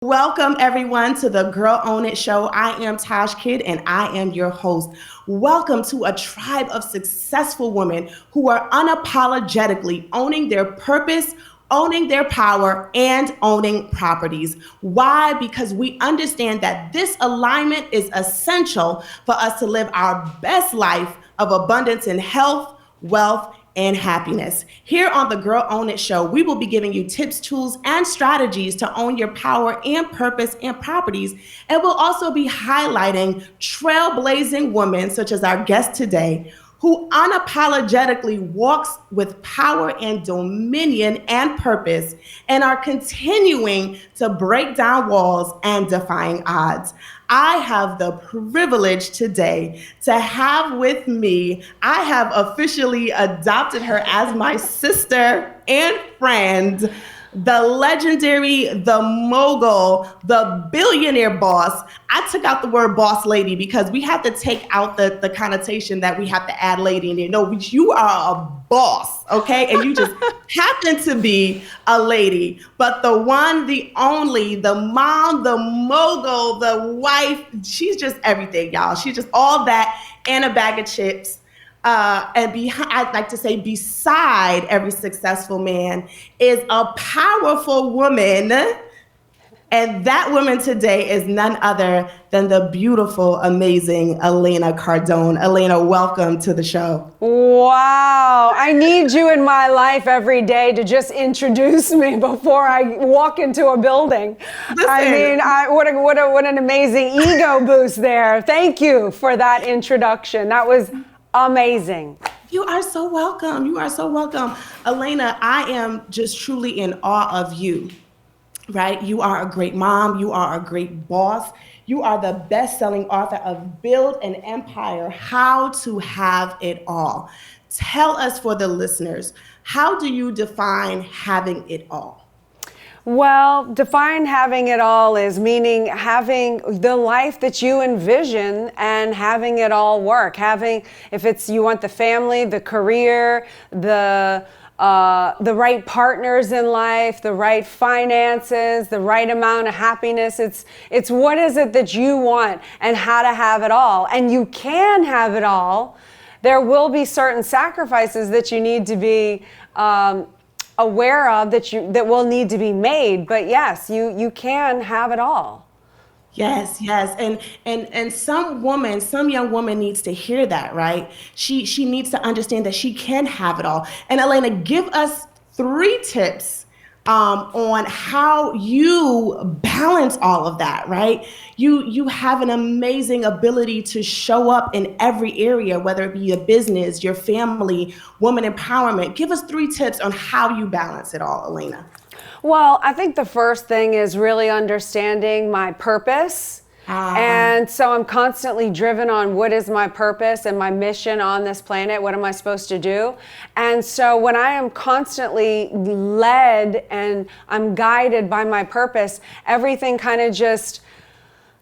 Welcome everyone to the Girl Own It Show. I am Tosh Kidd and I am your host. Welcome to a tribe of successful women who are unapologetically owning their purpose, owning their power, and owning properties. Why? Because we understand that this alignment is essential for us to live our best life of abundance in health, wealth, and happiness. Here on the Girl Own It Show, we will be giving you tips, tools, and strategies to own your power and purpose and properties. And we'll also be highlighting trailblazing women, such as our guest today, who unapologetically walks with power and dominion and purpose and are continuing to break down walls and defying odds. I have the privilege today to have with me, I have officially adopted her as my sister and friend, the legendary, the mogul, the billionaire boss. I took out the word boss lady because we have to take out the connotation that we have to add lady in there. No, you are a boss, okay? And you just happen to be a lady. But the one, the only, the mom, the mogul, the wife, she's just everything, y'all. She's just all that and a bag of chips. I'd like to say beside every successful man is a powerful woman. And that woman today is none other than the beautiful, amazing Elena Cardone. Elena, welcome to the show. Wow. I need you in my life every day to just introduce me before I walk into a building. Listen. What an amazing ego boost there. Thank you for that introduction. That was amazing. You are so welcome. You are so welcome. Elena, I am just truly in awe of you, right? You are a great mom. You are a great boss. You are the best-selling author of Build an Empire, How to Have It All. Tell us, for the listeners, how do you define having it all? Well, define having it all is meaning having the life that you envision and having it all work. If it's you want the family, the career, the right partners in life, the right finances, the right amount of happiness. It's what is it that you want and how to have it all. And you can have it all. There will be certain sacrifices that you need to be aware of that will need to be made, but yes, you can have it all. Yes. And some young woman needs to hear that, right? She needs to understand that she can have it all. And Elena, give us 3 tips on how you balance all of that, right? You have an amazing ability to show up in every area, whether it be your business, your family, woman empowerment. Give us 3 tips on how you balance it all, Elena. Well, I think the first thing is really understanding my purpose. And so I'm constantly driven on what is my purpose and my mission on this planet. What am I supposed to do? And so when I am constantly led and I'm guided by my purpose, everything kind of just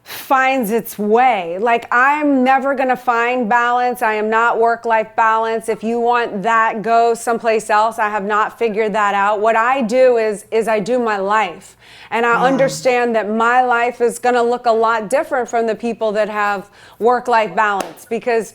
finds its way. Like, I'm never going to find balance. I am not work-life balance. If you want that, go someplace else. I have not figured that out. What I do is I do my life. And I understand that my life is going to look a lot different from the people that have work-life balance, because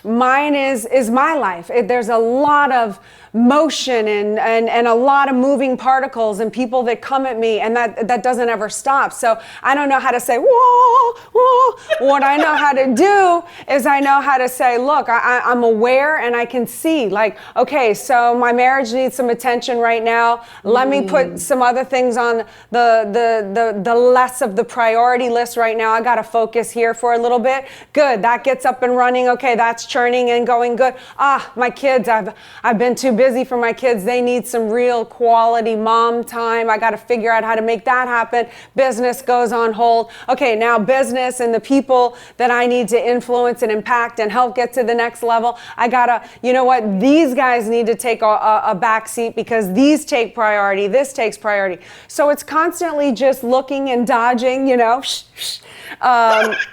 mine is my life. There's a lot of motion and a lot of moving particles and people that come at me, and that doesn't ever stop. So I don't know how to say, whoa, whoa. What I know how to do is I know how to say, look, I'm aware and I can see, like, okay, so my marriage needs some attention right now. Let me put some other things on the less of the priority list right now. I got to focus here for a little bit. Good, that gets up and running. Okay, that's churning and going good. My kids, I've been too busy for my kids. They need some real quality mom time. I got to figure out how to make that happen. Business goes on hold. Okay, now business and the people that I need to influence and impact and help get to the next level. I gotta, you know what? These guys need to take a back seat because these take priority. This takes priority. So it's constantly just looking and dodging,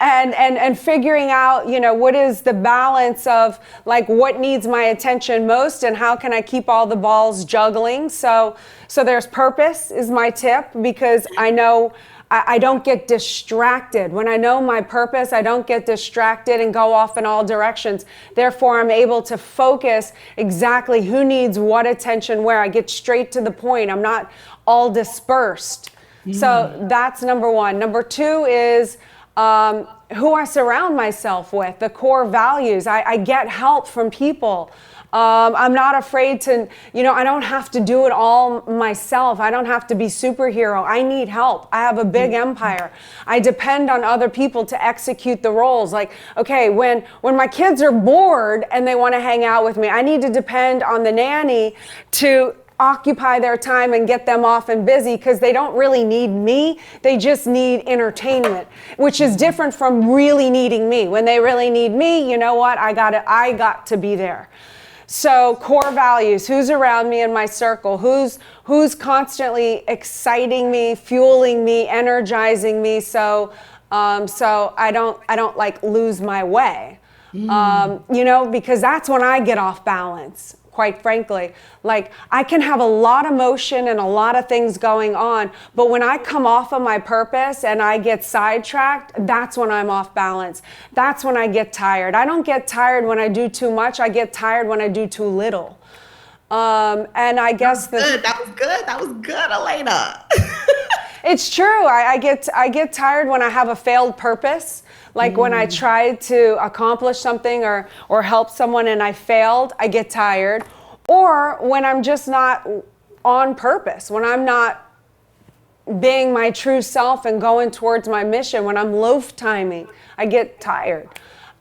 and figuring out, what is the balance of, like, what needs my attention most and how can I keep all the balls juggling. So there's purpose is my tip, because I know I don't get distracted. When I know my purpose, I don't get distracted and go off in all directions. Therefore, I'm able to focus exactly who needs what attention where. I get straight to the point. I'm not all dispersed. So that's number one. Number two is who I surround myself with, the core values. I get help from people. I'm not afraid to, I don't have to do it all myself. I don't have to be superhero. I need help. I have a big empire. I depend on other people to execute the roles. Like, okay, when my kids are bored and they want to hang out with me, I need to depend on the nanny to occupy their time and get them off and busy, because they don't really need me. They just need entertainment, which is different from really needing me. When they really need me, you know what? I got to be there. So core values, who's around me in my circle, who's constantly exciting me, fueling me, energizing me, so I don't like lose my way. Because that's when I get off balance. Quite frankly, like I can have a lot of motion and a lot of things going on, but when I come off of my purpose and I get sidetracked, that's when I'm off balance. That's when I get tired. I don't get tired when I do too much. I get tired when I do too little. And I guess that was good, Elena. It's true. I get tired when I have a failed purpose. Like when I tried to accomplish something or help someone and I failed, I get tired. Or when I'm just not on purpose, when I'm not being my true self and going towards my mission, when I'm loaf timing, I get tired.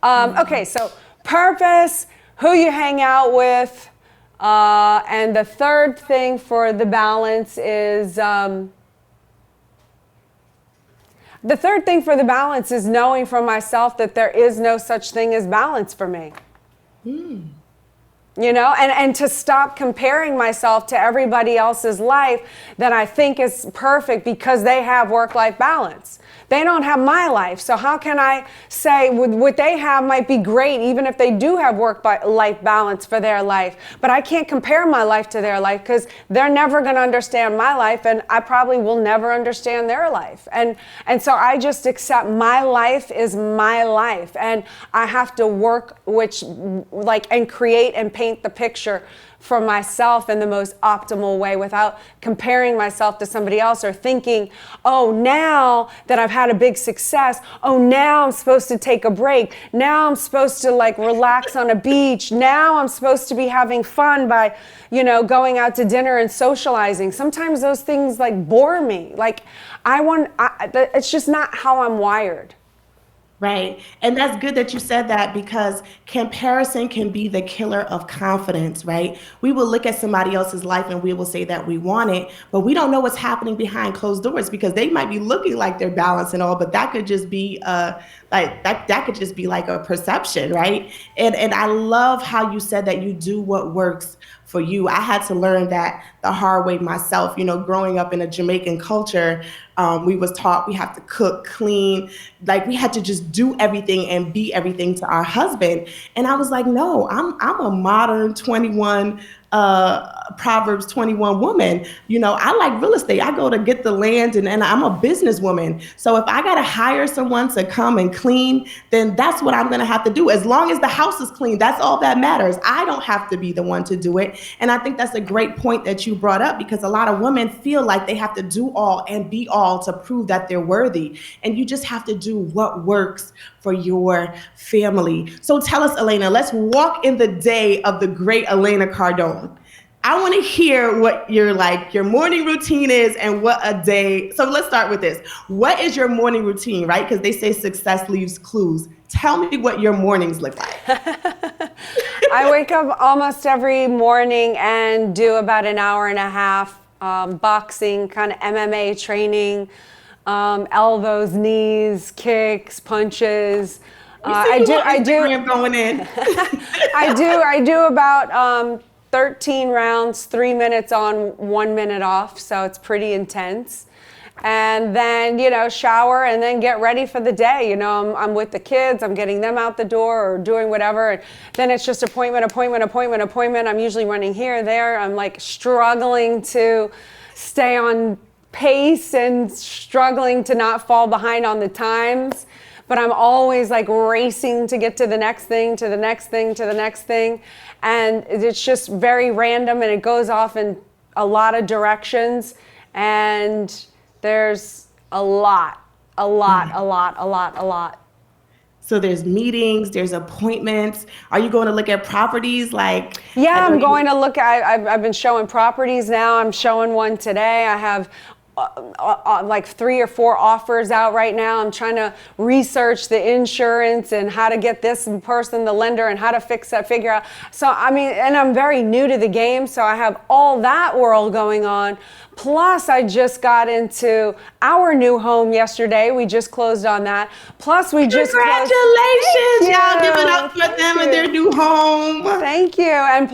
Okay, so purpose, who you hang out with, and the third thing for the balance is... The third thing for the balance is knowing for myself that there is no such thing as balance for me. And to stop comparing myself to everybody else's life that I think is perfect because they have work-life balance. They don't have my life. So how can I say what they have might be great, even if they do have work-life balance for their life? But I can't compare my life to their life because they're never going to understand my life, and I probably will never understand their life. And so I just accept my life is my life, and I have to work and create and paint the picture for myself in the most optimal way without comparing myself to somebody else or thinking, oh, now that I've had a big success, oh, now I'm supposed to take a break. Now I'm supposed to relax on a beach. Now I'm supposed to be having fun by, going out to dinner and socializing. Sometimes those things bore me. It's just not how I'm wired. Right. And that's good that you said that, because comparison can be the killer of confidence, right? We will look at somebody else's life and we will say that we want it, but we don't know what's happening behind closed doors, because they might be looking like they're balanced and all, but that could just be that could just be like a perception, right? And I love how you said that you do what works for you. I had to learn that the hard way myself. Growing up in a Jamaican culture, we was taught we have to cook, clean, we had to just do everything and be everything to our husband. And I was like, no, I'm a modern 21 Proverbs 21 woman. I like real estate. I go to get the land, and I'm a businesswoman. So if I got to hire someone to come and clean, then that's what I'm going to have to do. As long as the house is clean, that's all that matters. I don't have to be the one to do it. And I think that's a great point that you brought up, because a lot of women feel like they have to do all and be all to prove that they're worthy. And you just have to do what works for your family. So tell us, Elena, let's walk in the day of the great Elena Cardone. I want to hear what your morning routine is and what a day. So let's start with this. What is your morning routine, right? Because they say success leaves clues. Tell me what your mornings look like. I wake up almost every morning and do about an hour and a half boxing, kind of MMA training, elbows, knees, kicks, punches. I do going in. I do about 13 rounds, 3 minutes on, 1 minute off. So it's pretty intense. And then, shower and then get ready for the day. I'm with the kids, I'm getting them out the door or doing whatever. And then it's just appointment. I'm usually running here, there. I'm struggling to stay on pace and struggling to not fall behind on the times. But I'm always like racing to get to the next thing, to the next thing, to the next thing. And it's just very random and it goes off in a lot of directions. And there's a lot. So there's meetings, there's appointments. Are you going to look at properties? Yeah, I'm going to look at, I've been showing properties now. I'm showing one today. I have like 3 or 4 offers out right now. I'm trying to research the insurance and how to get this person, the lender, and how to fix that, figure out. So, I mean, and I'm very new to the game, so I have all that world going on. Plus, I just got into our new home yesterday. We just closed on that. Plus, we just congratulations! Y'all give it up for them and their new home. Thank you. And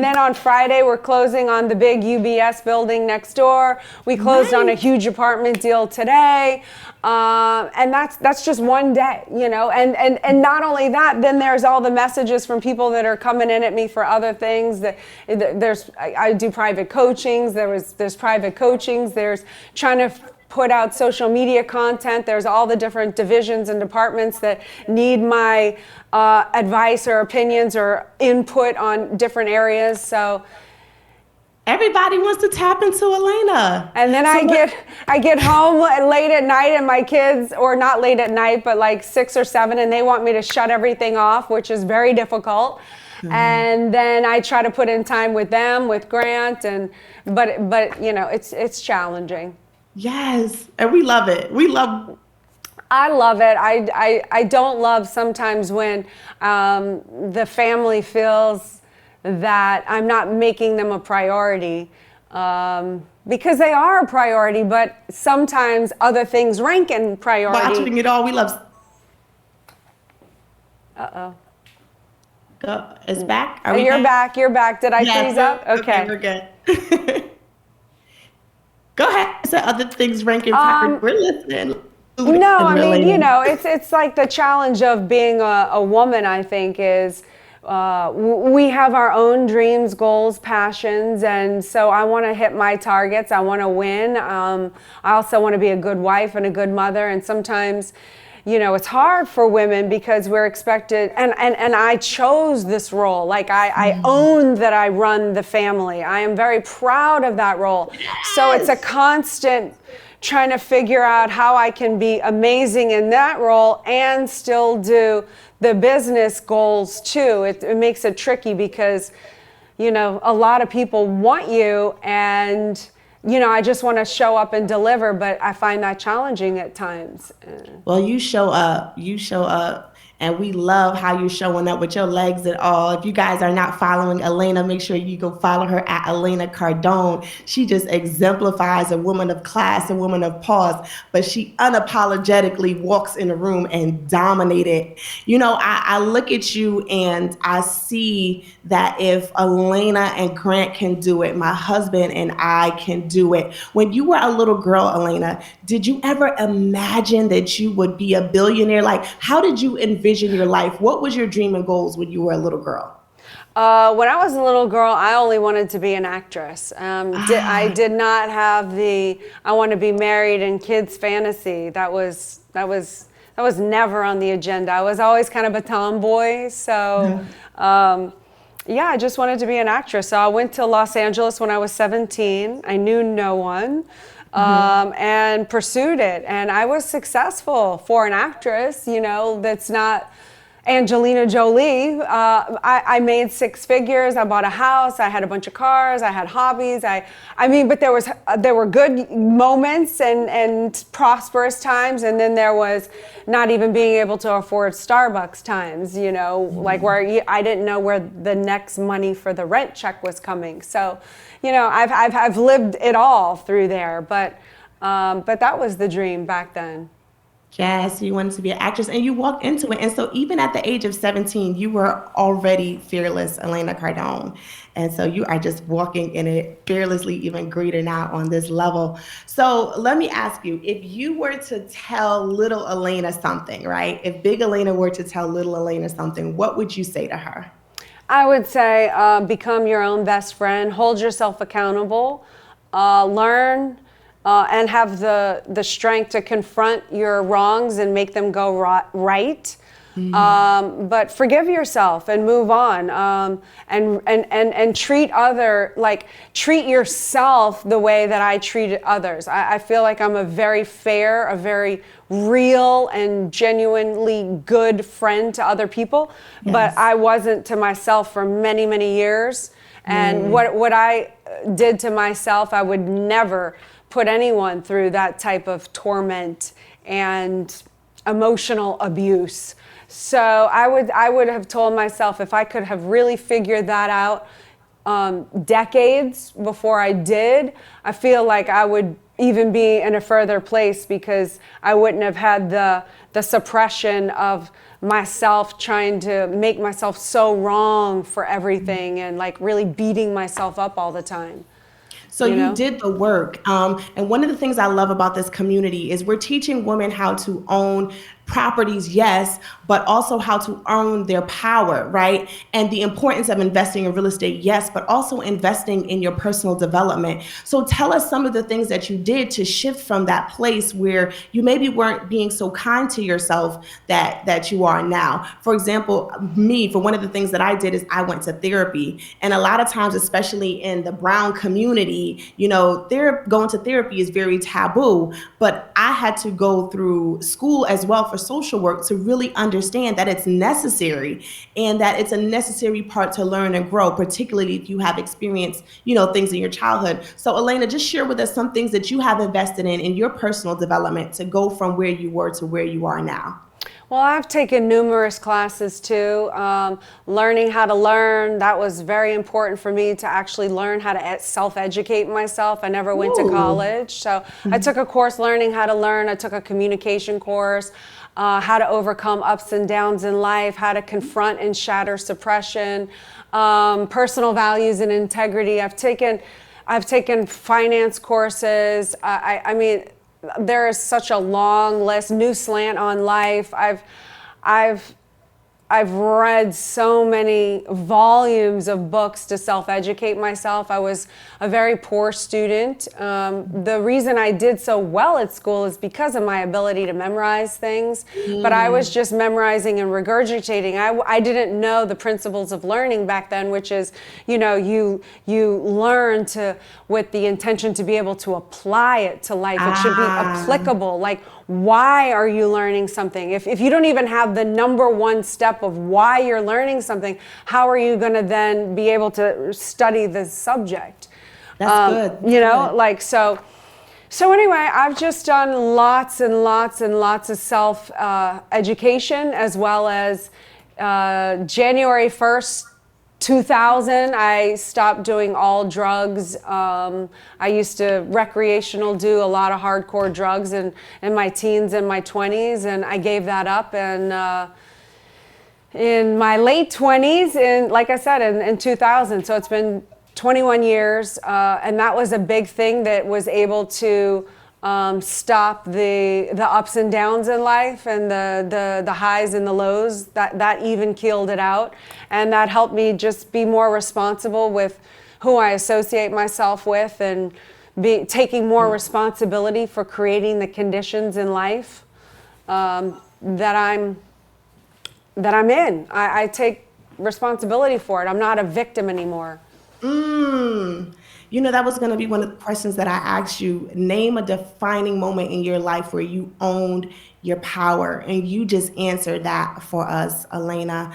then on Friday, we're closing on the big UBS building next door. We closed on a huge apartment deal today. And that's just one day, you know, and not only that, then there's all the messages from people that are coming in at me for other things. I do private coachings. There's private coachings. There's trying to put out social media content. There's all the different divisions and departments that need my advice or opinions or input on different areas. So everybody wants to tap into Elena. And then I get home late at night and my kids, or not late at night, but like 6 or 7, and they want me to shut everything off, which is very difficult. And then I try to put in time with them, with Grant, but you know, it's challenging. Yes, and we love it. I love it. I don't love sometimes when the family feels that I'm not making them a priority, because they are a priority, but sometimes other things rank in priority. Watching it all, we love. Uh-oh. It's back? You're back. You're back. Did I freeze up? Okay. We're good. Go ahead. So other things rank in priority. We're listening. No, I mean, you know, it's like the challenge of being a woman, I think, is we have our own dreams, goals, passions, and so I want to hit my targets. I want to win. I also want to be a good wife and a good mother, and sometimes, you know, it's hard for women because we're expected, and I chose this role. Like I own that I run the family. I am very proud of that role. Yes. So it's a constant trying to figure out how I can be amazing in that role and still do the business goals too. It makes it tricky because, you know, a lot of people want you, and you know, I just want to show up and deliver, but I find that challenging at times. Well, you show up, and we love how you're showing up with your legs and all. If you guys are not following Elena, make sure you go follow her at Elena Cardone. She just exemplifies a woman of class, a woman of pause, but she unapologetically walks in the room and dominates it. You know, I look at you and I see that if Elena and Grant can do it, my husband and I can do it. When you were a little girl, Elena, did you ever imagine that you would be a billionaire? Like, how did you envision your life? What was your dream and goals when you were a little girl? When I was a little girl, I only wanted to be an actress. I did not have the I want to be married and kids fantasy. That was never on the agenda. I was always kind of a tomboy. So yeah, I just wanted to be an actress. So I went to Los Angeles when I was 17. I knew no one. And pursued it. And I was successful for an actress, you know, that's not Angelina Jolie. I made 6 figures. I bought a house. I had a bunch of cars. I had hobbies. I mean, but there were good moments and prosperous times. And then there was not even being able to afford Starbucks times, you know, like where I didn't know where the next money for the rent check was coming. So, you know, I've lived it all through there, but that was the dream back then. Yes, you wanted to be an actress and you walked into it. And so even at the age of 17, you were already fearless, Elena Cardone. And so you are just walking in it fearlessly, even greater now on this level. So let me ask you, if you were to tell little Elena something, right? If big Elena were to tell little Elena something, what would you say to her? I would say become your own best friend, hold yourself accountable, learn and have the strength to confront your wrongs and make them go right. But forgive yourself and move on, and treat yourself the way that I treated others. I feel like I'm a very fair, a very real and genuinely good friend to other people, but I wasn't to myself for many, many years. And what I did to myself, I would never put anyone through that type of torment and emotional abuse. So I would have told myself, if I could have really figured that out decades before I did, I feel like I would even be in a further place, because I wouldn't have had the suppression of myself trying to make myself so wrong for everything and like really beating myself up all the time. So you did the work. And one of the things I love about this community is we're teaching women how to own properties, yes, but also how to own their power, right? And the importance of investing in real estate, yes, but also investing in your personal development. So tell us some of the things that you did to shift from that place where you maybe weren't being so kind to yourself that you are now. For example, for one of the things that I did is I went to therapy. And a lot of times, especially in the brown community, going to therapy is very taboo, but I had to go through school as well for social work to really understand that it's necessary and that it's a necessary part to learn and grow, particularly if you have experienced, things in your childhood. So Elena, just share with us some things that you have invested in your personal development to go from where you were to where you are now. Well, I've taken numerous classes too. Learning how to learn, that was very important for me to actually learn how to self-educate myself. I never went to college. So I took a course learning how to learn. I took a communication course, how to overcome ups and downs in life, how to confront and shatter suppression, personal values and integrity. I've taken finance courses. I mean, there is such a long list. New slant on life. I've read so many volumes of books to self-educate myself. I was a very poor student. The reason I did so well at school is because of my ability to memorize things, but I was just memorizing and regurgitating. I didn't know the principles of learning back then, which is, you learn with the intention to be able to apply it to life. It should be applicable. Like, why are you learning something? If you don't even have the number one step of why you're learning something, how are you going to then be able to study the subject? That's good. So anyway, I've just done lots and lots and lots of self education, as well as January 1st, 2000, I stopped doing all drugs. I used to recreational do a lot of hardcore drugs in my teens and my 20s, and I gave that up. And in my late 20s, and like I said, in 2000, so it's been 21 years, and that was a big thing that was able to stop the ups and downs in life and the highs and the lows. That even keeled it out, and that helped me just be more responsible with who I associate myself with, and taking more responsibility for creating the conditions in life that I'm in. I take responsibility for it. I'm not a victim anymore. That was going to be one of the questions that I asked you. Name a defining moment in your life where you owned your power, and you just answered that for us, Elena.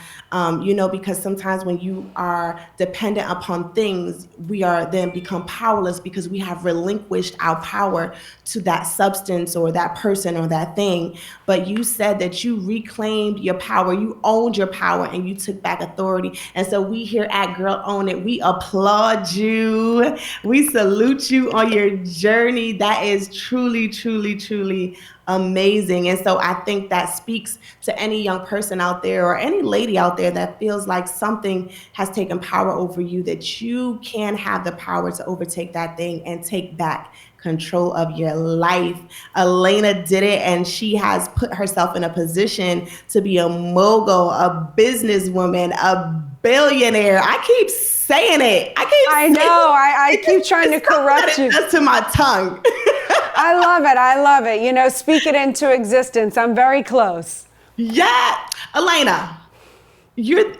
Because sometimes when you are dependent upon things, we are then become powerless because we have relinquished our power to that substance or that person or that thing. But you said that you reclaimed your power, you owned your power, and you took back authority. And so we here at Girl Own It, we applaud you. We salute you on your journey. That is truly, truly, truly amazing. And so I think that speaks to any young person out there or any lady out there that feels like something has taken power over you, that you can have the power to overtake that thing and take back control of your life. Elena did it, and she has put herself in a position to be a mogul, a businesswoman, a billionaire. I keep saying it. I know. I keep trying to correct you. Just to my tongue. I love it. I love it. You know, speak it into existence. I'm very close. Yeah. Elena, you're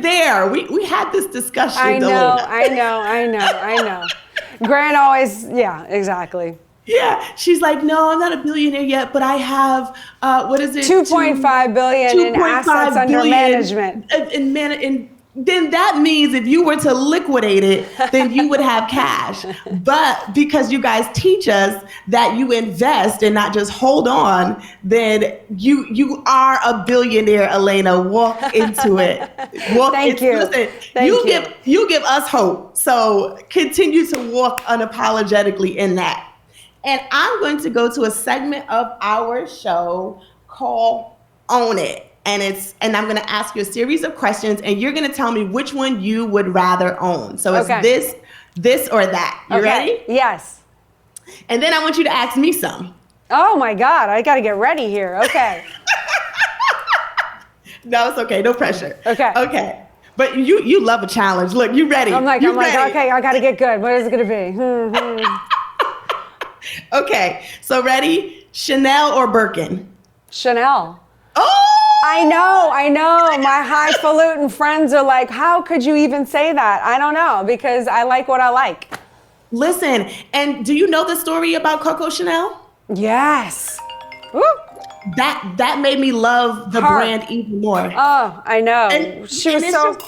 there. We had this discussion. I know, Elena. I know. Grant always, yeah, exactly. Yeah, she's like, no, I'm not a billionaire yet, but I have, what is it? 2.5 billion in assets under management. And then that means if you were to liquidate it, then you would have cash. But because you guys teach us that you invest and not just hold on, then you are a billionaire, Elena. Walk into it. Thank you. Listen, Thank you give us hope. So continue to walk unapologetically in that. And I'm going to go to a segment of our show called Own It. And I'm going to ask you a series of questions, and you're going to tell me which one you would rather own. So it's this or that. You ready? Yes. And then I want you to ask me some. Oh my God, I got to get ready here. Okay. No, it's okay. No pressure. Okay. Okay. But you love a challenge. Look, you ready? I'm like, okay, I got to get good. What is it going to be? Okay. So ready? Chanel or Birkin? Chanel. Oh! I know. My highfalutin friends are like, how could you even say that? I don't know, because I like what I like. Listen, and do you know the story about Coco Chanel? Yes. Woo. That made me love the brand even more. Oh, I know. She was so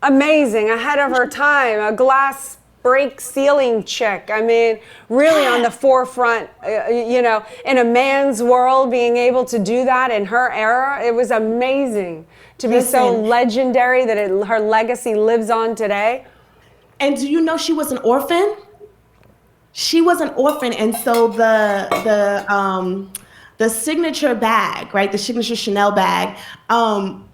amazing, ahead of her time, a glass break ceiling chick. I mean, really on the forefront, you know, in a man's world, being able to do that in her era, it was amazing to be so legendary that her legacy lives on today. And do you know she was an orphan? She was an orphan, and so the signature bag, right? The signature Chanel bag,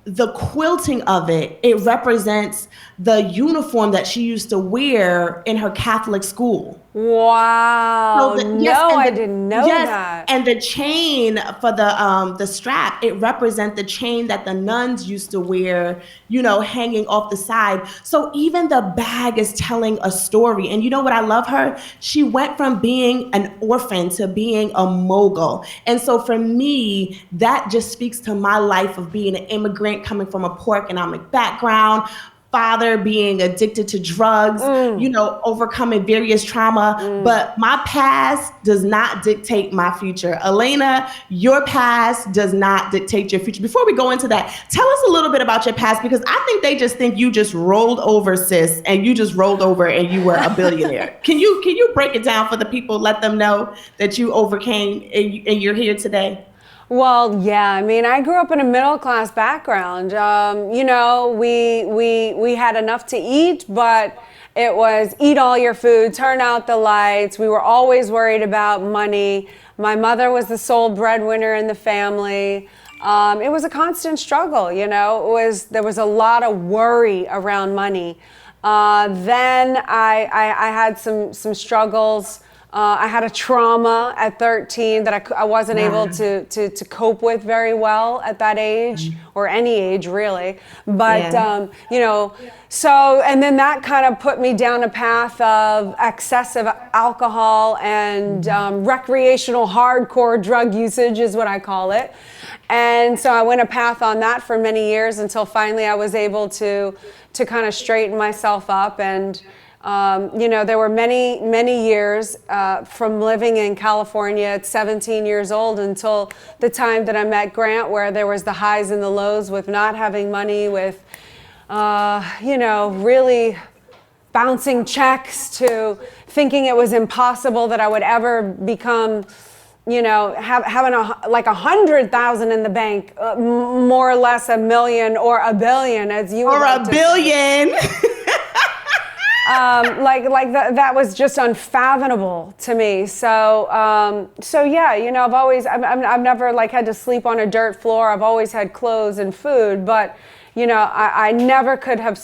the quilting of it, it represents the uniform that she used to wear in her Catholic school. Wow. So I didn't know that. And the chain for the strap, it represents the chain that the nuns used to wear, you know, hanging off the side. So even the bag is telling a story. And you know what I love her? She went from being an orphan to being a mogul. And so for me, that just speaks to my life of being an immigrant coming from a poor economic background, father being addicted to drugs, you know, overcoming various trauma. But my past does not dictate my future. Elena, your past does not dictate your future. Before we go into that, tell us a little bit about your past, because I think they just think you just rolled over, sis, and you just rolled over and you were a billionaire. Can you break it down for the people, let them know that you overcame and you're here today? Well, yeah, I mean, I grew up in a middle-class background. You know, we had enough to eat, but it was eat all your food, turn out the lights. We were always worried about money. My mother was the sole breadwinner in the family. It was a constant struggle, you know. There was a lot of worry around money. Then I had some struggles. I had a trauma at 13 that I wasn't able to cope with very well at that age, or any age really. But, you know, so, and then that kind of put me down a path of excessive alcohol and recreational hardcore drug usage is what I call it. And so I went a path on that for many years until finally I was able to kind of straighten myself up. And you know, there were many years from living in California at 17 years old until the time that I met Grant, where there was the highs and the lows with not having money, with, you know, really bouncing checks, to thinking it was impossible that I would ever become, you know, having like 100,000 in the bank, more or less $1 million or $1 billion, as you would like to say. Or $1 billion. That was just unfathomable to me. So yeah, you know, I've never like had to sleep on a dirt floor. I've always had clothes and food, but you know, I never could have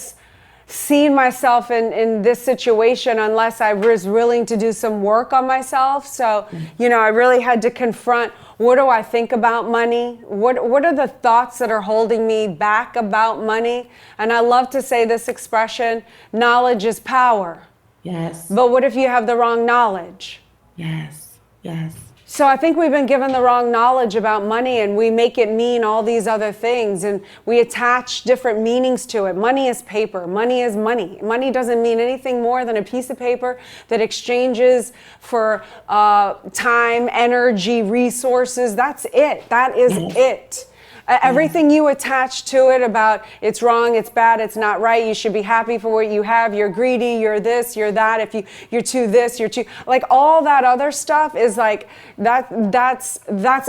seen myself in this situation unless I was willing to do some work on myself. So, you know, I really had to confront, what do I think about money? What are the thoughts that are holding me back about money? And I love to say this expression, knowledge is power. Yes. But what if you have the wrong knowledge? Yes. Yes. So I think we've been given the wrong knowledge about money, and we make it mean all these other things, and we attach different meanings to it. Money is paper. Money is money. Money doesn't mean anything more than a piece of paper that exchanges for time, energy, resources. That's it. That is it. Everything you attach to it about it's wrong, it's bad, it's not right, you should be happy for what you have, you're greedy, you're this, you're that, you're too this, you're too, like all that other stuff is like, that's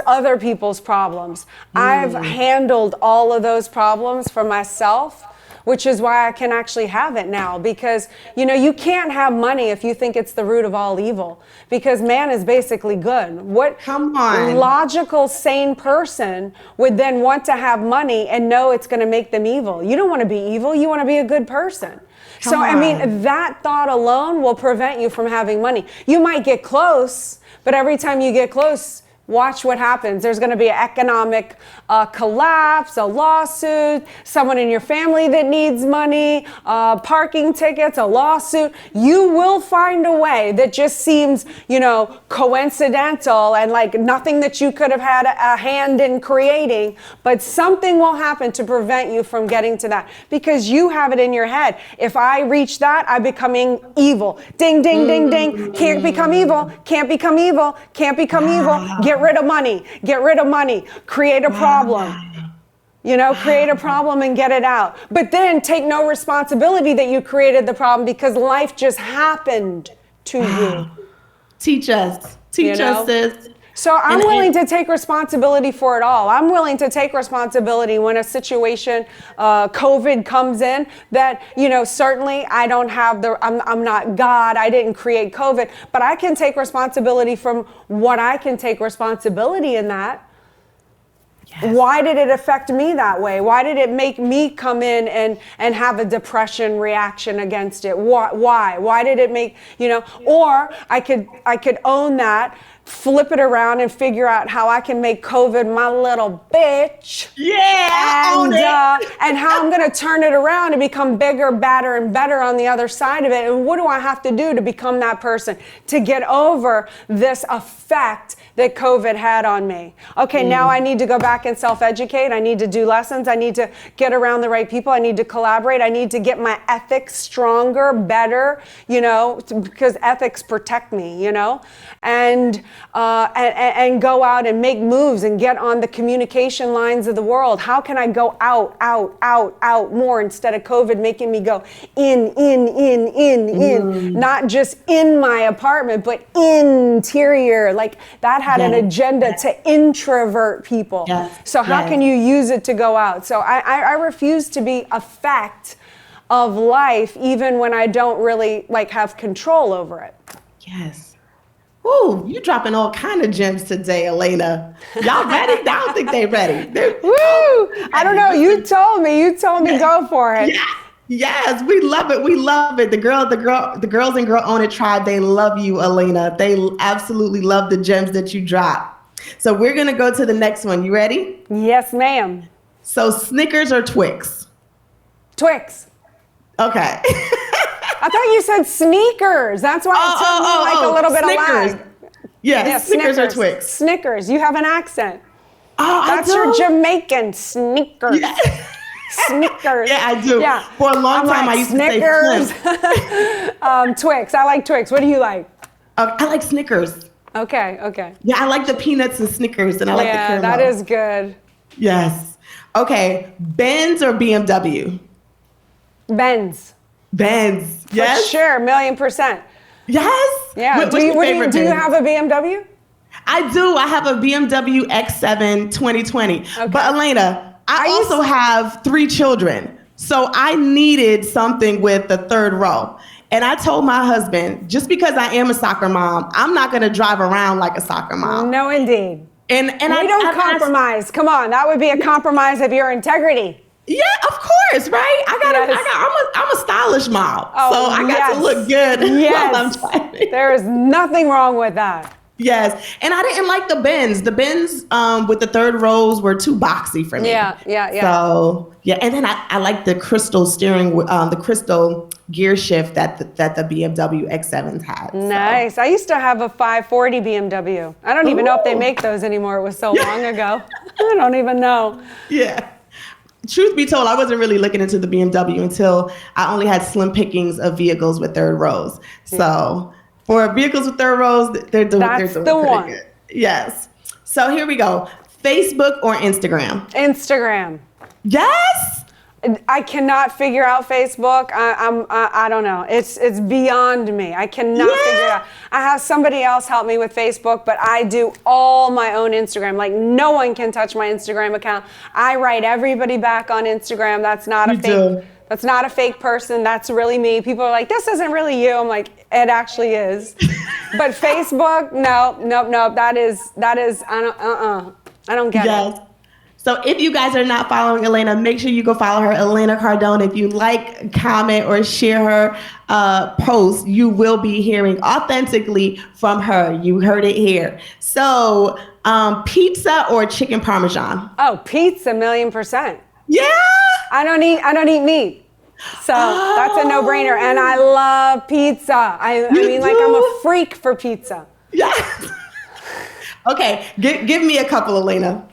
other people's problems. I've handled all of those problems for myself, which is why I can actually have it now, because you can't have money if you think it's the root of all evil, because man is basically good. What logical, sane person would then want to have money and know it's going to make them evil? You don't want to be evil, you want to be a good person. I mean, that thought alone will prevent you from having money. You might get close, but every time you get close, watch what happens. There's going to be an economic collapse, a lawsuit, someone in your family that needs money, parking tickets, a lawsuit. You will find a way that just seems, coincidental and like nothing that you could have had a hand in creating, but something will happen to prevent you from getting to that because you have it in your head. If I reach that, I'm becoming evil. Ding, ding, ding, ding. Can't become evil. Can't become evil. Can't become evil. Get rid of money, create a problem, create a problem and get it out. But then take no responsibility that you created the problem because life just happened to you. Teach us, sis. So I'm willing to take responsibility for it all. I'm willing to take responsibility when a situation, COVID comes in that, certainly I don't have I'm not God. I didn't create COVID, but I can take responsibility from what I can take responsibility in that. Yes. Why did it affect me that way? Why did it make me come in and have a depression reaction against it? Why did it make, or I could own that, flip it around and figure out how I can make COVID my little bitch. Yeah, and how I'm going to turn it around and become bigger, badder, and better on the other side of it. And what do I have to do to become that person to get over this effect that COVID had on me? Okay, now I need to go back and self-educate. I need to do lessons. I need to get around the right people. I need to collaborate. I need to get my ethics stronger, better, because ethics protect me, and go out and make moves and get on the communication lines of the world. How can I go out more instead of COVID making me go in, not just in my apartment, but interior. Like that had an agenda to introvert people. So how can you use it to go out? So I refuse to be effect of life even when I don't really have control over it. Yes. Ooh, you dropping all kind of gems today, Elena. Y'all ready? I don't think they ready. Woo! I don't know. You told me go for it. Yeah. Yes, we love it. We love it. The girls and Girl Own It tribe, they love you, Elena. They absolutely love the gems that you drop. So we're going to go to the next one. You ready? Yes, ma'am. So Snickers or Twix? Twix. Okay. I thought you said sneakers. That's why it took me a little bit Snickers. of lag. Yes, Snickers or Twix? Snickers. You have an accent. Oh, that's your Jamaican. Snickers. Yeah. Snickers. Yeah, I do. Yeah. For a long time, I used Snickers. to say Slim. Twix. I like Twix. What do you like? I like Snickers. Okay. Yeah, I like the peanuts and Snickers, and I like the caramel. Yeah, that is good. Yes. Okay, Benz or BMW? Benz. Yes. For sure, 1,000,000%. Yes. Yeah. Do you have a BMW? I do. I have a BMW X7 2020. Okay. But Elena, I also have 3 children. So I needed something with the third row. And I told my husband, just because I am a soccer mom, I'm not going to drive around like a soccer mom. No, indeed. And we don't compromise. Come on, that would be a compromise of your integrity. Yeah, of course, right? I'm a stylish mom, so I got to look good while I'm driving. There is nothing wrong with that. Yes. And I didn't like the Benz. The Benz with the third rows were too boxy for me. Yeah. So, yeah. And then I like the crystal steering, the crystal gear shift that the BMW X7s had. Nice. So. I used to have a 540 BMW. I don't even know if they make those anymore. It was so long ago. I don't even know. Yeah. Truth be told, I wasn't really looking into the BMW until I only had slim pickings of vehicles with third rows. So for vehicles with third rows, they're doing pretty good. Yes. So here we go. Facebook or Instagram? Instagram. Yes. I cannot figure out Facebook. I don't know. It's beyond me. I cannot figure it out. I have somebody else help me with Facebook, but I do all my own Instagram. Like no one can touch my Instagram account. I write everybody back on Instagram. That's not a fake. That's not a fake person. That's really me. People are like, this isn't really you. I'm like, it actually is. But Facebook, no. That is. I don't get it. So if you guys are not following Elena, make sure you go follow her, Elena Cardone. If you like, comment, or share her post, you will be hearing authentically from her. You heard it here. So pizza or chicken parmesan? Oh, pizza, 1,000,000%. Yeah. I don't eat meat. So that's a no-brainer. And I love pizza. I mean, like I'm a freak for pizza. Yes. Okay, give me a couple, Elena.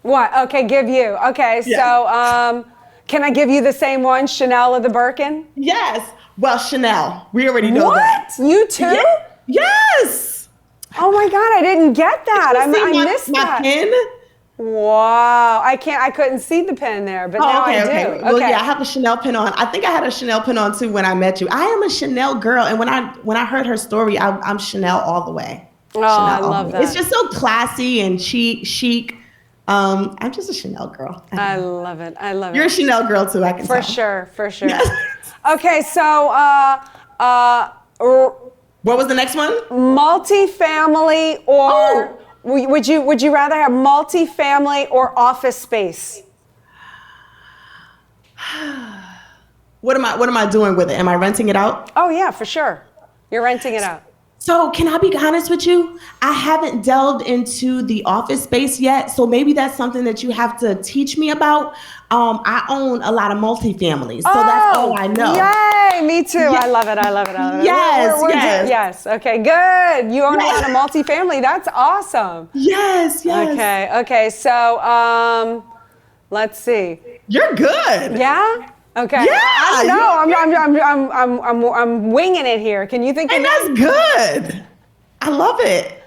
What? Okay, give you. Okay, so can I give you the same one, Chanel or the Birkin? Yes. Well, Chanel. We already know that. What? You too? Yeah. Yes. Oh my God, I didn't get that. I missed that. My pin? Wow. I couldn't see the pin there, but now I do. Okay. Well, yeah, I have a Chanel pin on. I think I had a Chanel pin on too when I met you. I am a Chanel girl, and when I heard her story, I'm Chanel all the way. Oh, I love that. It's just so classy and chic. I'm just a Chanel girl. I love it. You're a Chanel girl too, I can tell. For sure. Yes. Okay, so what was the next one? Multifamily or would you rather have multifamily or office space? What am I doing with it? Am I renting it out? Oh yeah, for sure. You're renting it out. So can I be honest with you? I haven't delved into the office space yet. So maybe that's something that you have to teach me about. I own a lot of multifamilies. So that's all I know. Yay, me too. Yeah. I love it. Yes. Okay, good. You own a lot of multifamily. That's awesome. Yes. Okay. So let's see. You're good. Yeah? Okay. Yeah, I don't know. I'm winging it here. Can you think of that's good. I love it.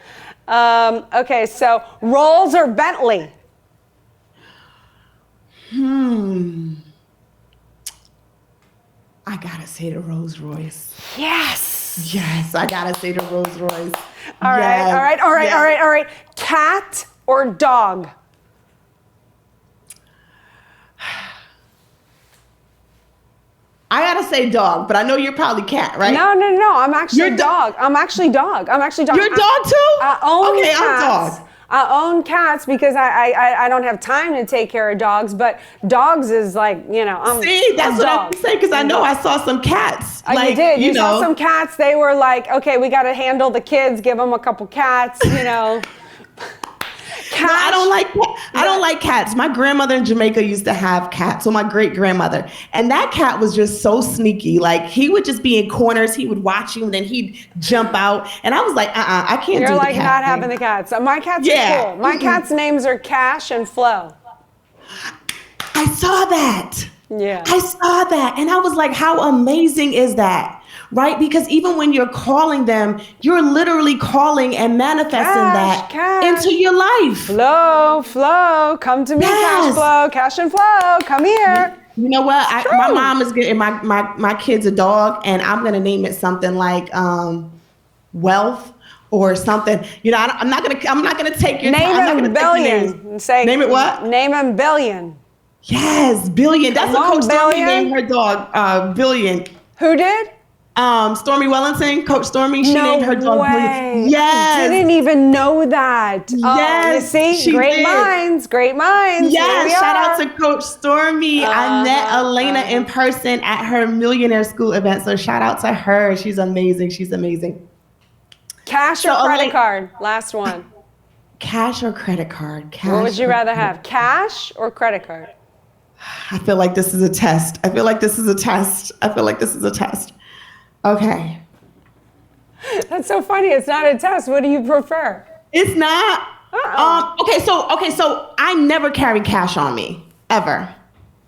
Okay, so Rolls or Bentley? I gotta say the Rolls Royce. Yes, I gotta say the Rolls Royce. All right. Cat or dog? I gotta say dog, but I know you're probably cat, right? No. I'm actually dog. I'm actually dog. You're a dog too? I own cats. I'm dog. I own cats because I don't have time to take care of dogs, but dogs is like, that's what I'm saying, because I know I saw some cats. You did. You saw some cats. They were like, okay, we got to handle the kids, give them a couple cats, No, I don't like cats. My grandmother in Jamaica used to have cats. So my great grandmother, and that cat was just so sneaky. Like he would just be in corners. He would watch you, and then he'd jump out. And I was like, I can't do the cat. You're like not having the cats. My cats are cool. My cats' names are Cash and Flo. I saw that. Yeah. I saw that, and I was like, how amazing is that? Right? Because even when you're calling them, you're literally calling and manifesting into your life. Flo, come to me, Cash and Flo, come here. You know what? My mom is getting my kid's a dog, and I'm gonna name it something like Wealth or something. I'm not gonna take your time. Name him Billion. Name it what? Name him Billion. Yes, Billion. That's what Coach Stormy named her dog, Billion. Who did? Stormy Wellington, Coach Stormy, she named her dog Billion. Yes. I didn't even know that. Yes. You see, great minds. Yes, shout out to Coach Stormy. I met Elena in person at her Millionaire School event. So shout out to her. She's amazing. Cash or credit card? Last one. Cash or credit card? Cash. What would you rather have, cash or credit card? I feel like this is a test. Okay. That's so funny. It's not a test. What do you prefer? It's not. Okay, so I never carry cash on me, ever.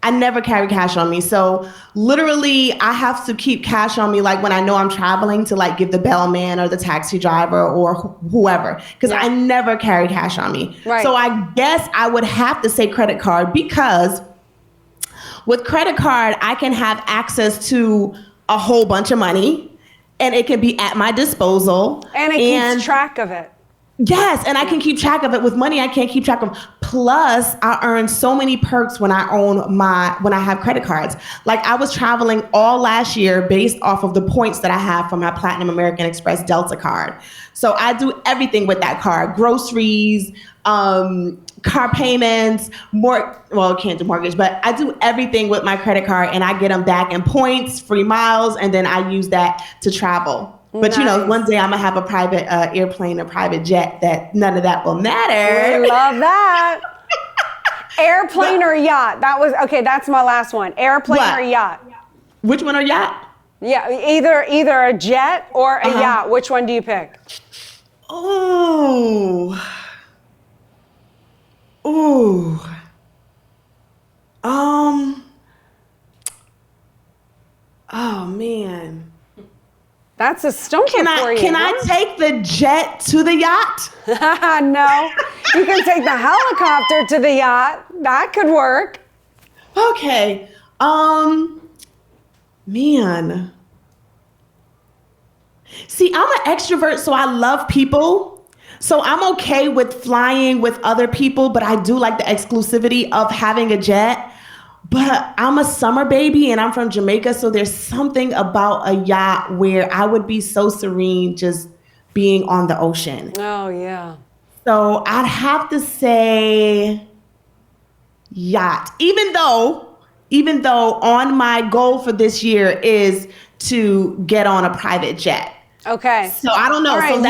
I never carry cash on me. So literally I have to keep cash on me like when I know I'm traveling to like give the bellman or the taxi driver or whoever, because I never carry cash on me. Right. So I guess I would have to say credit card, because with credit card, I can have access to a whole bunch of money and it can be at my disposal. And it keeps track of it. Yes, and I can keep track of it. With money, I can't keep track of. Plus, I earn so many perks when I have credit cards. Like I was traveling all last year based off of the points that I have from my Platinum American Express Delta card. So I do everything with that card: groceries, car payments, can't do mortgage, but I do everything with my credit card, and I get them back in points, free miles, and then I use that to travel. But nice. One day I'm gonna have a private airplane, a private jet, that none of that will matter. We love that. Airplane or yacht? That's my last one. Airplane or yacht? Which one are yacht? Yeah, either a jet or a yacht. Which one do you pick? Oh man. That's a stumper for you. Can I take the jet to the yacht? No. You can take the helicopter to the yacht. That could work. Okay. Man. See, I'm an extrovert, so I love people. So I'm okay with flying with other people, but I do like the exclusivity of having a jet. But I'm a summer baby and I'm from Jamaica, so there's something about a yacht where I would be so serene just being on the ocean. Oh, yeah. So I'd have to say yacht, even though on my goal for this year is to get on a private jet. Okay. So I don't know. All right, so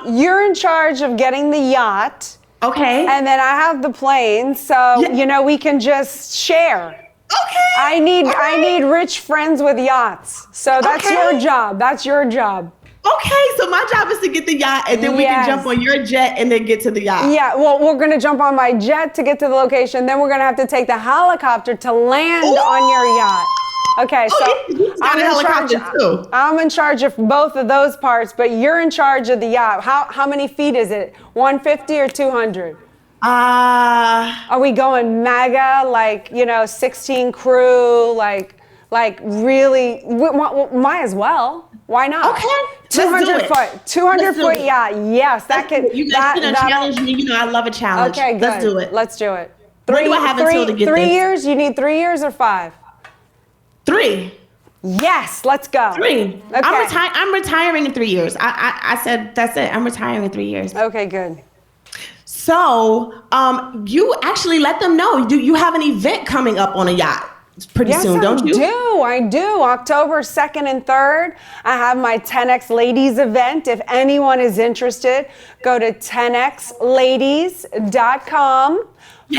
you're in charge of getting the yacht. Okay. And then I have the plane, so we can just share. Okay. I need rich friends with yachts. So that's your job. That's your job. Okay, so my job is to get the yacht, and then we can jump on your jet and then get to the yacht. Yeah, well, we're going to jump on my jet to get to the location. Then we're going to have to take the helicopter to land on your yacht. Okay, so I'm in charge of both of those parts, but you're in charge of the yacht. How many feet is it? 150 or 200? Are we going mega, 16 crew, like really? Might as well. Why not? Okay. 200 foot yacht. Yes, that could. You guys can challenge me. I love a challenge. Okay, good. Let's do it. Let's do it. When do I have until to get 3 years? You need 3 years or 5? 3. Yes, let's go. 3. Okay. I'm retiring in 3 years. I said that's it. I'm retiring in 3 years. Okay, good. So, you actually let them know. Do you have an event coming up on a yacht pretty soon, don't you? I do. October 2nd and 3rd, I have my 10X Ladies event. If anyone is interested, go to 10xladies.com /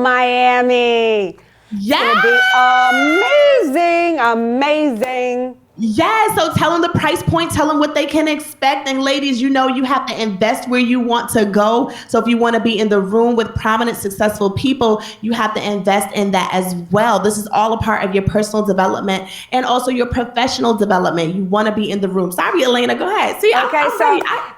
Miami. Yeah. It's gonna be amazing. Yeah, so tell them the price point, tell them what they can expect. And ladies, you have to invest where you want to go. So if you want to be in the room with prominent, successful people, you have to invest in that as well. This is all a part of your personal development and also your professional development. You want to be in the room. Sorry, Elena, go ahead. See,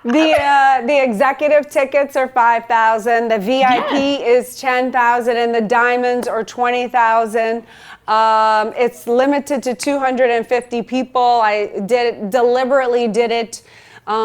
the executive tickets are $5,000. The VIP is $10,000 and the diamonds are $20,000. It's limited to 250 people. I deliberately did it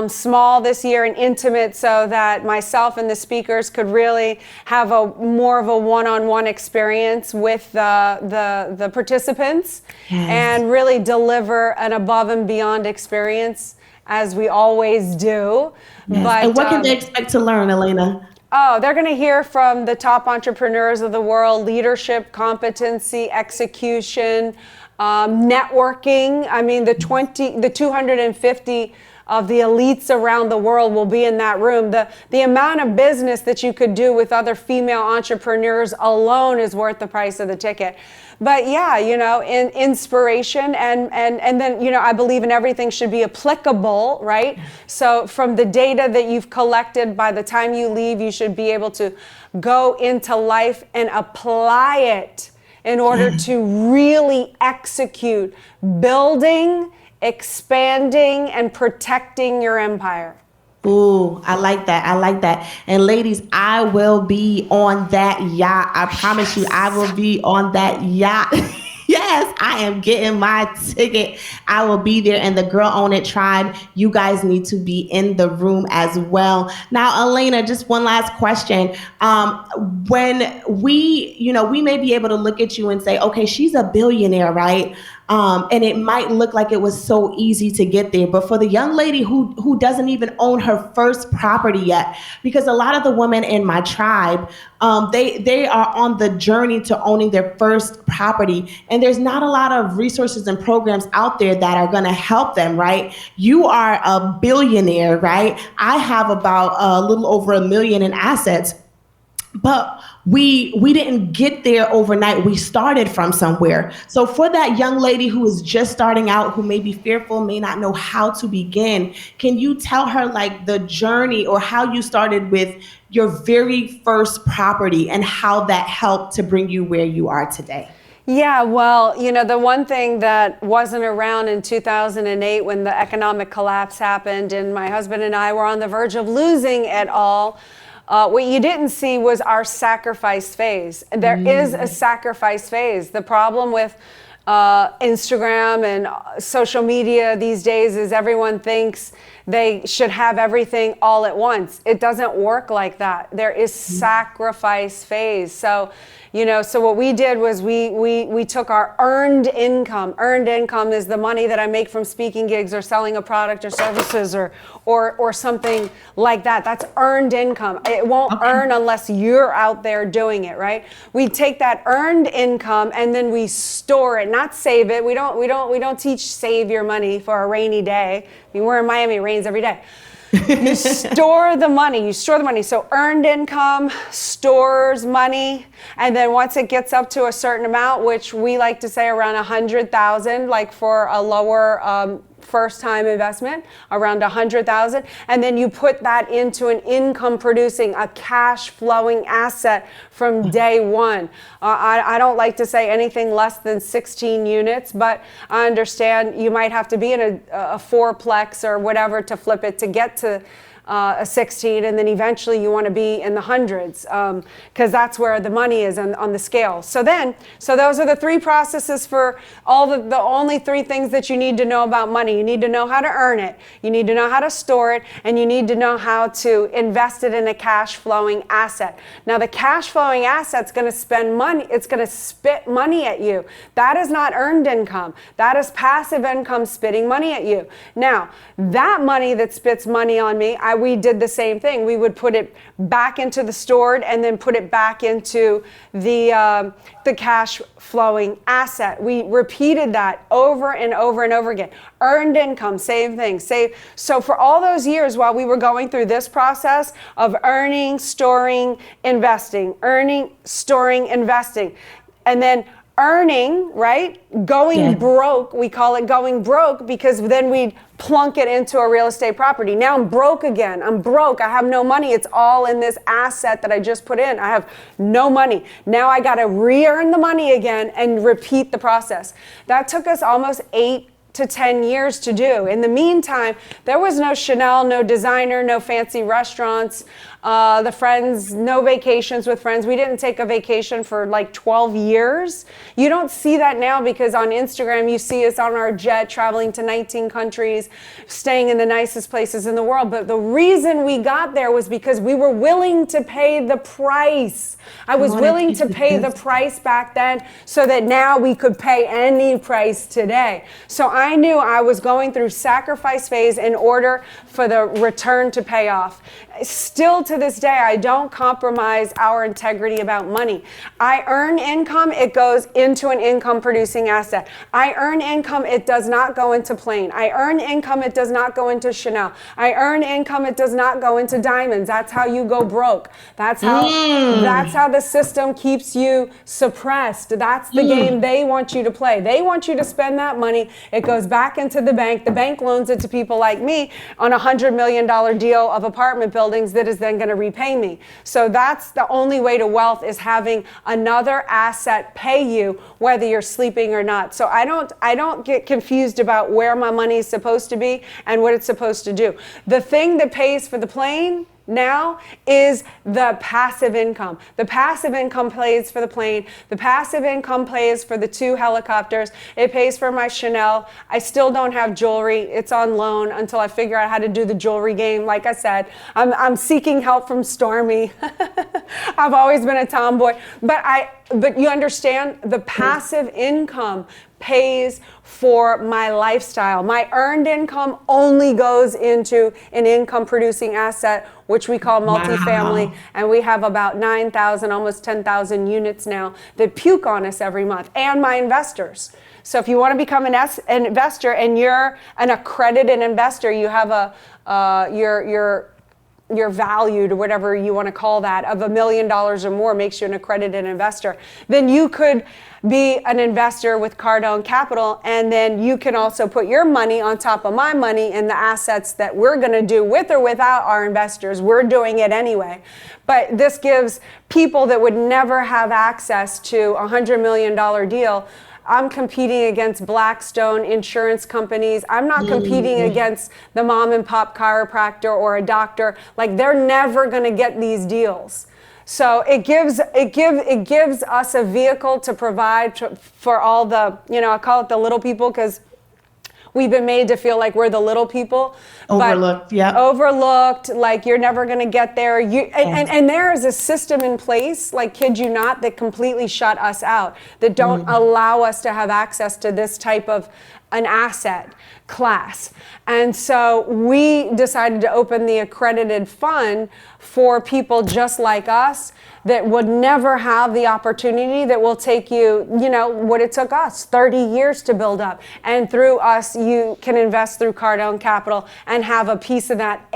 small this year and intimate so that myself and the speakers could really have more of a one-on-one experience with the participants and really deliver an above and beyond experience as we always do. Yes. But, and what can they expect to learn, Elena? Oh, they're going to hear from the top entrepreneurs of the world: leadership, competency, execution, networking. I mean, the 250 of the elites around the world will be in that room. The amount of business that you could do with other female entrepreneurs alone is worth the price of the ticket. But yeah, in inspiration and then, I believe in everything should be applicable, right? So from the data that you've collected, by the time you leave, you should be able to go into life and apply it in order to really execute building, expanding, and protecting your empire. Ooh, I like that. I like that. And ladies, I will be on that yacht. I promise you, I will be on that yacht. Yes, I am getting my ticket. I will be there. And the Girl Own It Tribe, you guys need to be in the room as well. Now, Elena, just one last question. When we may be able to look at you and say, okay, she's a billionaire, right? And it might look like it was so easy to get there. But for the young lady who doesn't even own her first property yet, because a lot of the women in my tribe, they are on the journey to owning their first property. And there's not a lot of resources and programs out there that are going to help them, right? You are a billionaire, right? I have about a little over $1 million in assets. But we didn't get there overnight. We started from somewhere. So for that young lady who is just starting out, who may be fearful, may not know how to begin, can you tell her like the journey or how you started with your very first property and how that helped to bring you where you are today? Yeah, well, the one thing that wasn't around in 2008 when the economic collapse happened and my husband and I were on the verge of losing it all, what you didn't see was our sacrifice phase. There is a sacrifice phase. The problem with Instagram and social media these days is everyone thinks they should have everything all at once. It doesn't work like that. There is sacrifice phase. So, so what we did was we took our earned income. Earned income is the money that I make from speaking gigs or selling a product or services or something like that. That's earned income. It won't earn unless you're out there doing it, right? We take that earned income and then we store it, not save it. We don't teach save your money for a rainy day. I mean, we're in Miami, it rains every day. You store the money. So earned income stores money. And then once it gets up to a certain amount, which we like to say around 100,000, like for a lower first time investment, around 100,000. And then you put that into an income producing, a cash flowing asset from day one. I don't like to say anything less than 16 units, but I understand you might have to be in a fourplex or whatever to flip it to get to a 16, and then eventually you want to be in the hundreds because that's where the money is on the scale. So those are the three processes for all the only three things that you need to know about money. You need to know how to earn it, you need to know how to store it, and you need to know how to invest it in a cash flowing asset. Now the cash flowing asset's going to spend money, it's going to spit money at you. That is not earned income. That is passive income spitting money at you. Now that money that spits money on me, we did the same thing. We would put it back into the stored and then put it back into the cash flowing asset. We repeated that over and over and over again. Earned income, same thing. So for all those years while we were going through this process of earning, storing, investing, earning, storing, investing, and then earning, right? Going broke, we call it going broke because then we'd plunk it into a real estate property. Now I'm broke again. I'm broke. I have no money. It's all in this asset that I just put in. I have no money. Now I got to re-earn the money again and repeat the process. That took us almost 8 to 10 years to do. In the meantime, there was no Chanel, no designer, no fancy restaurants, the friends, no vacations with friends. We didn't take a vacation for like 12 years. You don't see that now because on Instagram, you see us on our jet traveling to 19 countries, staying in the nicest places in the world. But the reason we got there was because we were willing to pay the price. I was willing to pay the price back then so that now we could pay any price today. So I knew I was going through sacrifice phase in order for the return to pay off. still to this day, I don't compromise our integrity about money. I earn income, it goes into an income producing asset. I earn income, it does not go into plane. I earn income, it does not go into Chanel. I earn income, it does not go into diamonds. That's how you go broke. That's how the system keeps you suppressed. That's the game they want you to play. They want you to spend that money. It goes back into the bank. The bank loans it to people like me on $100 million deal of apartment buildings that is then going to repay me. So that's the only way to wealth, is having another asset pay you whether you're sleeping or not. So I don't get confused about where my money is supposed to be and what it's supposed to do. The thing that pays for the plane now is the passive income. The passive income pays for the plane. The passive income pays for the 2 helicopters. It pays for my Chanel. I still don't have jewelry. It's on loan until I figure out how to do the jewelry game. Like I said, I'm seeking help from Stormy. I've always been a tomboy. But you understand, the passive income pays for my lifestyle. My earned income only goes into an income producing asset, which we call multifamily. Wow. And we have about 9,000, almost 10,000 units now that puke on us every month, and my investors. So if you want to become an investor and you're an accredited investor, you have your valued, or whatever you want to call that, of $1 million or more makes you an accredited investor, then you could be an investor with Cardone Capital, and then you can also put your money on top of my money in the assets that we're going to do with or without our investors. We're doing it anyway. But this gives people that would never have access to a $100 million deal. I'm competing against Blackstone insurance companies. I'm not competing against the mom and pop chiropractor or a doctor. Like, they're never going to get these deals. So it gives us a vehicle to provide for all the, I call it the little people, because we've been made to feel like we're the little people. Overlooked, yeah. Overlooked, like you're never going to get there. And there is a system in place, like, kid you not, that completely shut us out, that don't allow us to have access to this type of an asset class. And so we decided to open the accredited fund for people just like us that would never have the opportunity, that will take you, what it took us 30 years to build up. And through us, you can invest through Cardone Capital and have a piece of that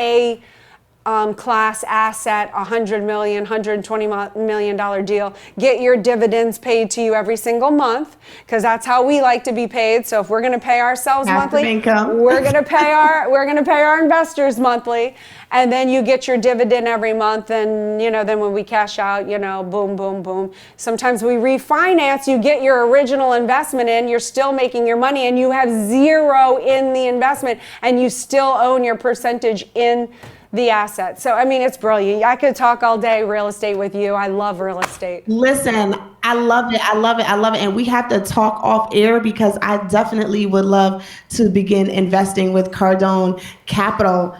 class asset, $100 million, $120 million deal. Get your dividends paid to you every single month, because that's how we like to be paid. So if we're going to pay ourselves monthly, we're going to pay our investors monthly, and then you get your dividend every month. And then when we cash out, boom, boom, boom. Sometimes we refinance. You get your original investment in. You're still making your money, and you have zero in the investment, and you still own your percentage in the asset. So, it's brilliant. I could talk all day real estate with you. I love real estate. Listen, I love it. I love it. I love it. And we have to talk off air, because I definitely would love to begin investing with Cardone Capital.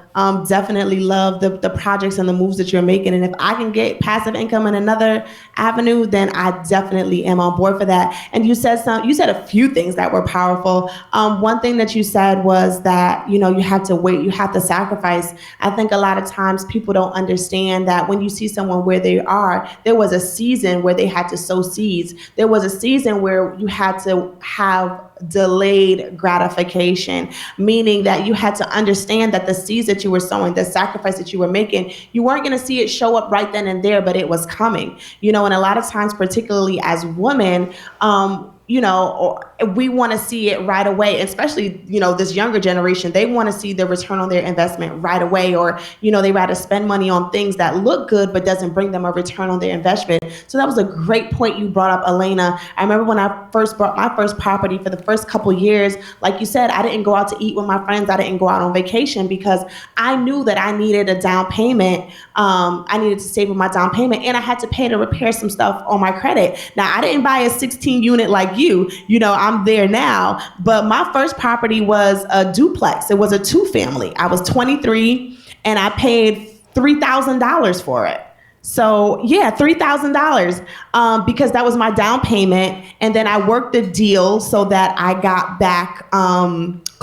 Definitely love the projects and the moves that you're making. And if I can get passive income in another avenue, then I definitely am on board for that. And you said a few things that were powerful. One thing that you said was that, you have to wait, you have to sacrifice. I think a lot of times people don't understand that when you see someone where they are, there was a season where they had to sow seeds. There was a season where you had to have delayed gratification, meaning that you had to understand that the seeds that you were sowing, the sacrifice that you were making, you weren't going to see it show up right then and there, but it was coming. And a lot of times, particularly as women, or we want to see it right away, especially, this younger generation, they want to see the return on their investment right away, or, they rather spend money on things that look good, but doesn't bring them a return on their investment. So that was a great point you brought up, Elena. I remember when I first bought my first property, for the first couple years, like you said, I didn't go out to eat with my friends. I didn't go out on vacation, because I knew that I needed a down payment. I needed to save up my down payment, and I had to pay to repair some stuff on my credit. Now, I didn't buy a 16 unit like you, I'm there now, but my first property was a duplex. It was a 2-family. I was 23 and I paid $3,000 for it. So yeah, $3,000, because that was my down payment. And then I worked the deal so that I got back,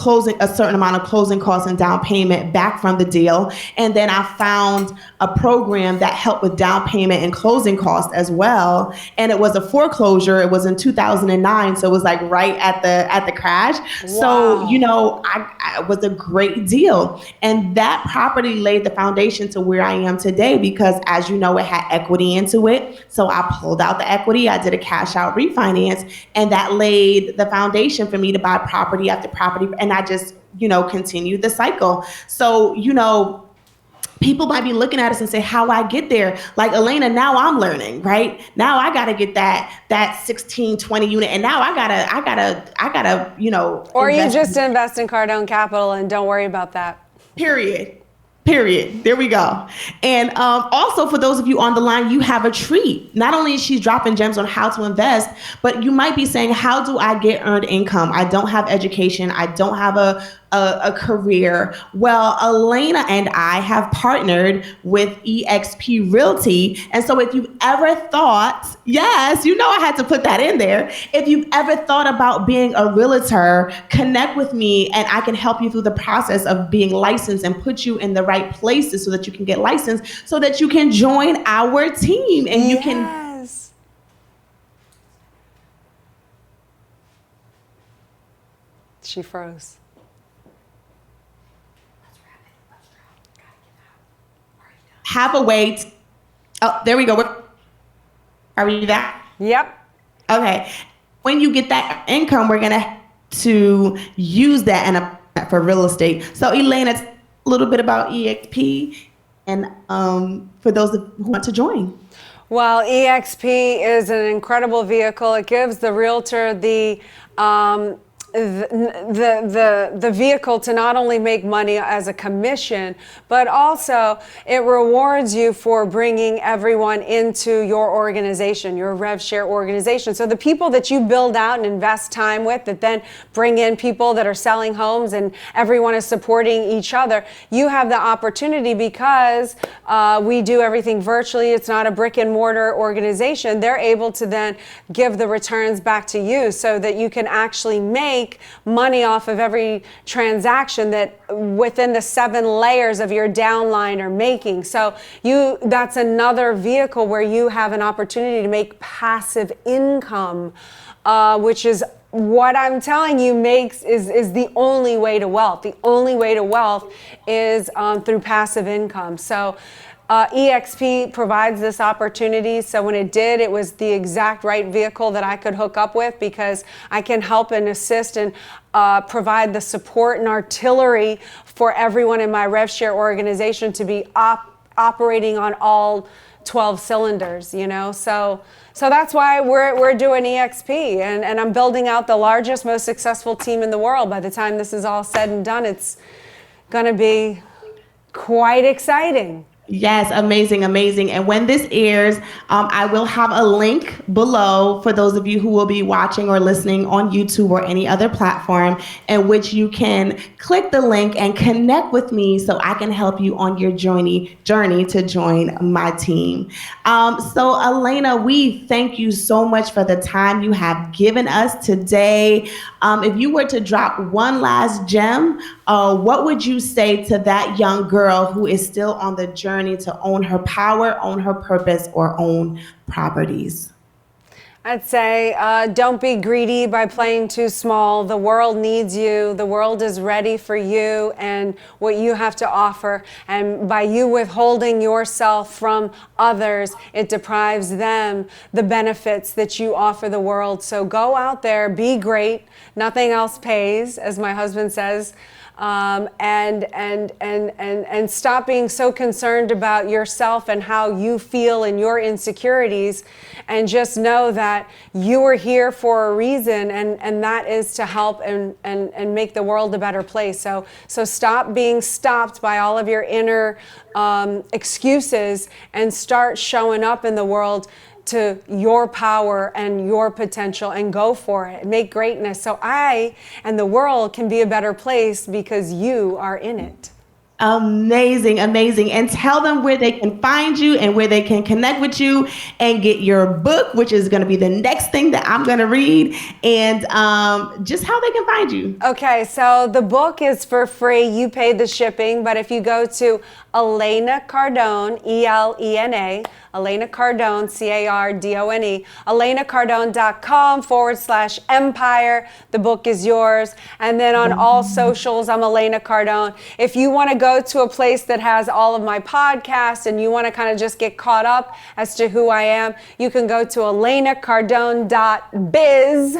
closing a certain amount of closing costs and down payment back from the deal. And then I found a program that helped with down payment and closing costs as well. And it was a foreclosure. It was in 2009. So it was like right at the crash. Wow. So, I was a great deal. And that property laid the foundation to where I am today because, as you know, it had equity into it. So I pulled out the equity. I did a cash out refinance, and that laid the foundation for me to buy property after property. And I just, continued the cycle. So, people might be looking at us and say, how I get there? Like, Elena, now I'm learning, right? Now I got to get that 16, 20 unit. And now I gotta, Or you just invest in Cardone Capital and don't worry about that. Period. There we go. And also, for those of you on the line, you have a treat. Not only is she dropping gems on how to invest, but you might be saying, how do I get earned income? I don't have education. I don't have a career. Well, Elena and I have partnered with eXp Realty. And so if you've ever thought, yes, I had to put that in there. If you've ever thought about being a realtor, connect with me and I can help you through the process of being licensed and put you in the right places so that you can get licensed, so that you can join our team and you can. She froze. Have a way. There we go. Are we there? Yep. Okay. When you get that income, we're going to use that for real estate. So, Elena, a little bit about EXP and for those who want to join. Well, EXP is an incredible vehicle. It gives the realtor the vehicle to not only make money as a commission, but also it rewards you for bringing everyone into your organization, your rev share organization. So the people that you build out and invest time with, that then bring in people that are selling homes and everyone is supporting each other, you have the opportunity because we do everything virtually. It's not a brick and mortar organization. They're able to then give the returns back to you so that you can actually make money off of every transaction that within the 7 layers of your downline are making. So that's another vehicle where you have an opportunity to make passive income, which is what I'm telling you is the only way to wealth. The only way to wealth is through passive income. So EXP provides this opportunity. So when it did, it was the exact right vehicle that I could hook up with because I can help and assist and provide the support and artillery for everyone in my RevShare organization to be operating on all 12 cylinders, So that's why we're doing EXP, and I'm building out the largest, most successful team in the world. By the time this is all said and done, it's going to be quite exciting. Yes, amazing. And when this airs, I will have a link below for those of you who will be watching or listening on YouTube or any other platform, in which you can click the link and connect with me so I can help you on your journey to join my team. So Elena, we thank you so much for the time you have given us today. If you were to drop one last gem, what would you say to that young girl who is still on the journey to own her power, own her purpose, or own properties? I'd say don't be greedy by playing too small. The world needs you. The world is ready for you and what you have to offer. And by you withholding yourself from others, it deprives them the benefits that you offer the world. So go out there, be great. Nothing else pays, as my husband says. And stop being so concerned about yourself and how you feel and your insecurities, and just know that you are here for a reason, and that is to help and make the world a better place. So stop being stopped by all of your inner excuses and start showing up in the world to your power and your potential, and go for it. Make greatness so I and the world can be a better place because you are in it. Amazing, amazing. And tell them where they can find you and where they can connect with you and get your book, which is going to be the next thing that I'm going to read, and just how they can find you. Okay, so the book is for free. You pay the shipping, but if you go to Elena Cardone, E-L-E-N-A, Elena Cardone, C-A-R-D-O-N-E, ElenaCardone.com/empire. The book is yours. And then on all socials, I'm Elena Cardone. If you want to go to a place that has all of my podcasts and you want to kind of just get caught up as to who I am, you can go to ElenaCardone.biz.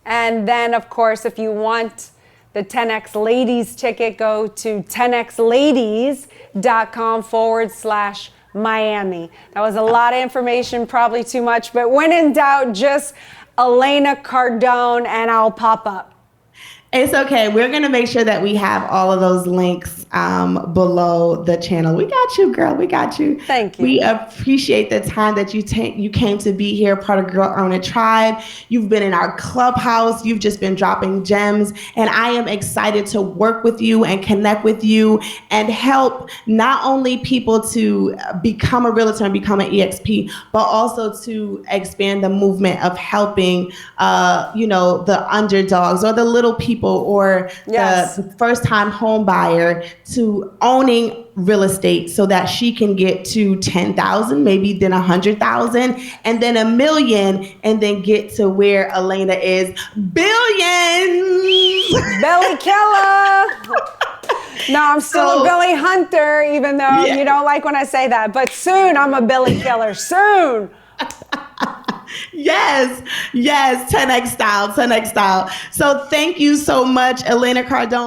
And then, of course, if you want the 10X Ladies ticket, go to 10xladies.com/Miami. That was a lot of information, probably too much, but when in doubt, just Elena Cardone and I'll pop up. It's okay. We're going to make sure that we have all of those links below the channel. We got you, girl. We got you. Thank you. We appreciate the time that you came to be here, part of Girl Own It Tribe. You've been in our clubhouse. You've just been dropping gems. And I am excited to work with you and connect with you and help not only people to become a realtor and become an EXP, but also to expand the movement of helping, the underdogs or the little people or the first-time home buyer to owning real estate so that she can get to 10,000, maybe then 100,000, and then 1 million, and then get to where Elena is, billions. Belly killer. No, I'm still a Billy Hunter, even though you don't like when I say that. But soon I'm a Billy killer. Soon. Yes, 10X style. So thank you so much, Elena Cardone.